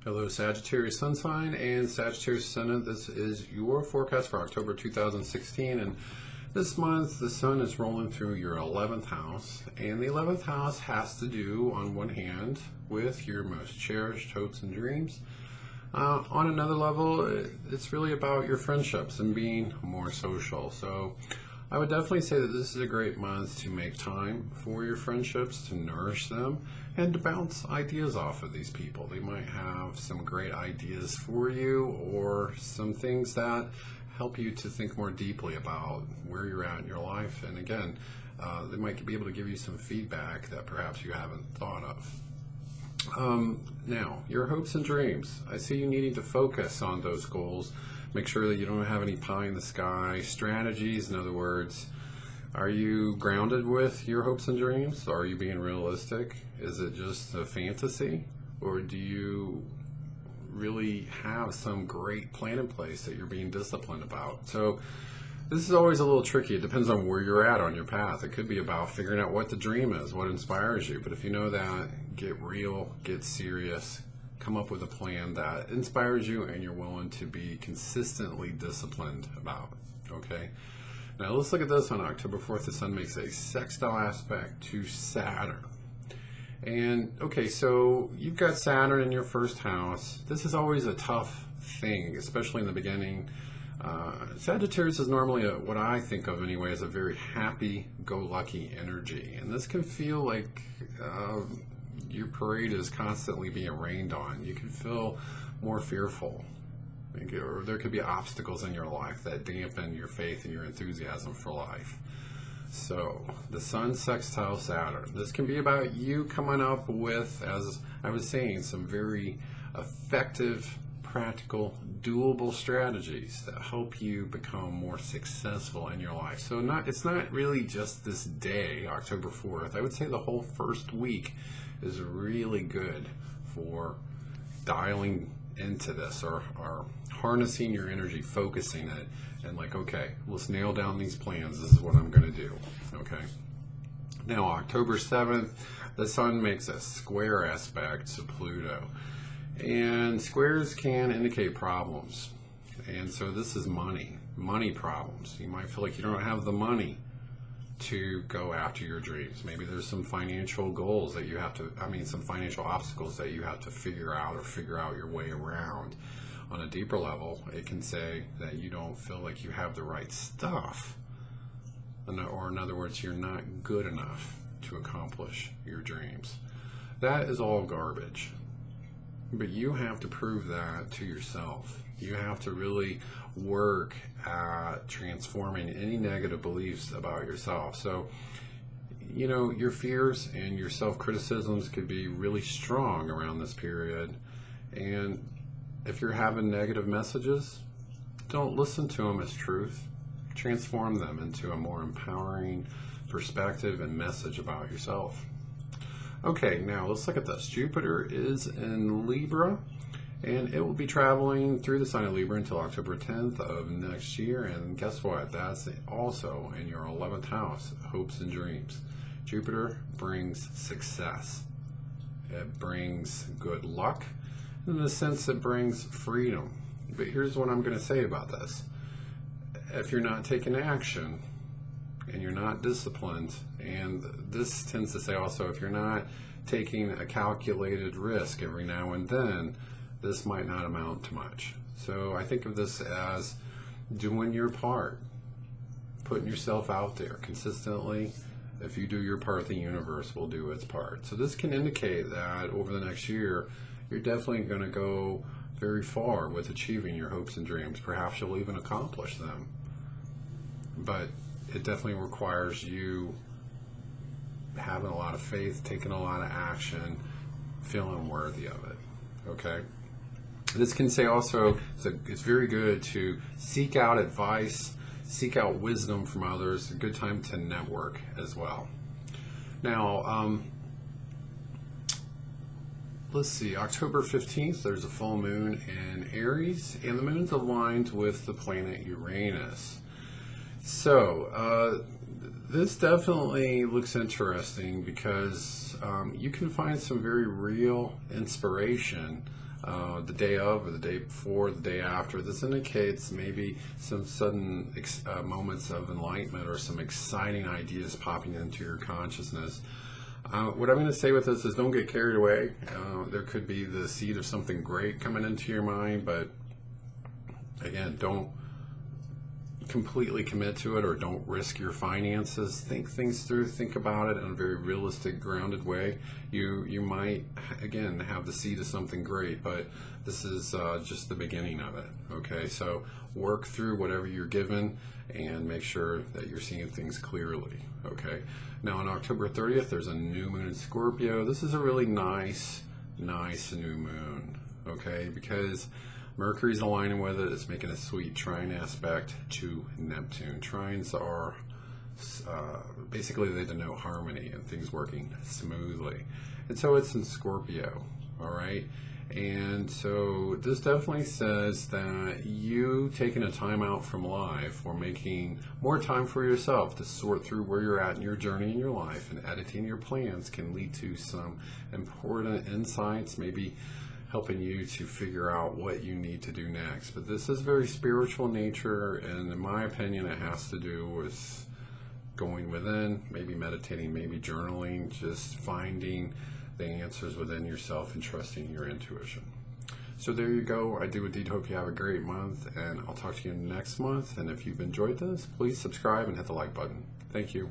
Hello, Sagittarius Sun sign and Sagittarius Ascendant. This is your forecast for October 2016. And this month, the Sun is rolling through your 11th house. And the 11th house has to do, on one hand, with your most cherished hopes and dreams. On another level, it's really about your friendships and being more social. So I would definitely say that this is a great month to make time for your friendships, to nourish them, and to bounce ideas off of these people. They might have some great ideas for you or some things that help you to think more deeply about where you're at in your life. And again, they might be able to give you some feedback that perhaps you haven't thought of. Now, your hopes and dreams. I see you needing to focus on those goals. Make sure that you don't have any pie in the sky strategies. In other words, are you grounded with your hopes and dreams? Are you being realistic? Is it just a fantasy? Or do you really have some great plan in place that you're being disciplined about? So this is always a little tricky. It depends on where you're at on your path. It could be about figuring out what the dream is, what inspires you. But if you know that, get real, get serious, come up with a plan that inspires you and you're willing to be consistently disciplined about, okay? Now let's look at this. On October 4th, the Sun makes a sextile aspect to Saturn. And okay, so you've got Saturn in your first house. This is always a tough thing, especially in the beginning. Sagittarius is normally what I think of anyway as a very happy-go-lucky energy, and this can feel like your parade is constantly being rained on. You can feel more fearful, or there could be obstacles in your life that dampen your faith and your enthusiasm for life. So the Sun sextile Saturn, this can be about you coming up with, as I was saying, some very effective, practical, doable strategies that help you become more successful in your life. So it's not really just this day, October 4th. I would say the whole first week is really good for dialing into this, or harnessing your energy, focusing it, and like, okay, let's nail down these plans. This is what I'm going to do. Okay. Now, October 7th, the Sun makes a square aspect to Pluto. And squares can indicate problems. And so this is money problems. You might feel like you don't have the money to go after your dreams. Maybe there's some financial goals that you have to, some financial obstacles that you have to figure out, or figure out your way around. On a deeper level, it can say that you don't feel like you have the right stuff. Or in other words, you're not good enough to accomplish your dreams. That is all garbage. But you have to prove that to yourself. You have to really work at transforming any negative beliefs about yourself. So, your fears and your self-criticisms could be really strong around this period. And if you're having negative messages, don't listen to them as truth. Transform them into a more empowering perspective and message about yourself. Okay, now let's look at this. Jupiter is in Libra, and it will be traveling through the sign of Libra until October 10th of next year. And guess what? That's also in your 11th house, hopes and dreams. Jupiter brings success. It brings good luck. In the sense, it brings freedom. But here's what I'm going to say about this. If you're not taking action, and you're not disciplined, and this tends to say also, if you're not taking a calculated risk every now and then, this might not amount to much. So I think of this as doing your part, putting yourself out there consistently. If you do your part, the universe will do its part. So this can indicate that over the next year, you're definitely going to go very far with achieving your hopes and dreams. Perhaps you'll even accomplish them. But it definitely requires you having a lot of faith, taking a lot of action, feeling worthy of it. Okay? This can say also, it's very good to seek out advice, seek out wisdom from others. A good time to network as well. Now, let's see, October 15th, there's a full moon in Aries, and the moon's aligned with the planet Uranus. So, this definitely looks interesting because you can find some very real inspiration the day of or the day before, the day after. This indicates maybe some sudden moments of enlightenment or some exciting ideas popping into your consciousness. What I'm going to say with this is don't get carried away. There could be the seed of something great coming into your mind, but again, don't completely commit to it or don't risk your finances. Think things through, think about it in a very realistic, grounded way. You might, again, have the seed of something great, but this is just the beginning of it. Okay, so work through whatever you're given and make sure that you're seeing things clearly. Okay, now on October 30th, there's a new moon in Scorpio. This is a really nice new moon, okay, because Mercury's aligning with it. It's making a sweet trine aspect to Neptune. Trines are basically, they denote harmony and things working smoothly. And so it's in Scorpio, all right? And so this definitely says that you taking a time out from life or making more time for yourself to sort through where you're at in your journey in your life and editing your plans can lead to some important insights, maybe helping you to figure out what you need to do next. But this is very spiritual in nature, and in my opinion, it has to do with going within, maybe meditating, maybe journaling, just finding the answers within yourself and trusting your intuition. So there you go. I do indeed hope you have a great month, and I'll talk to you next month. And if you've enjoyed this, please subscribe and hit the like button. Thank you.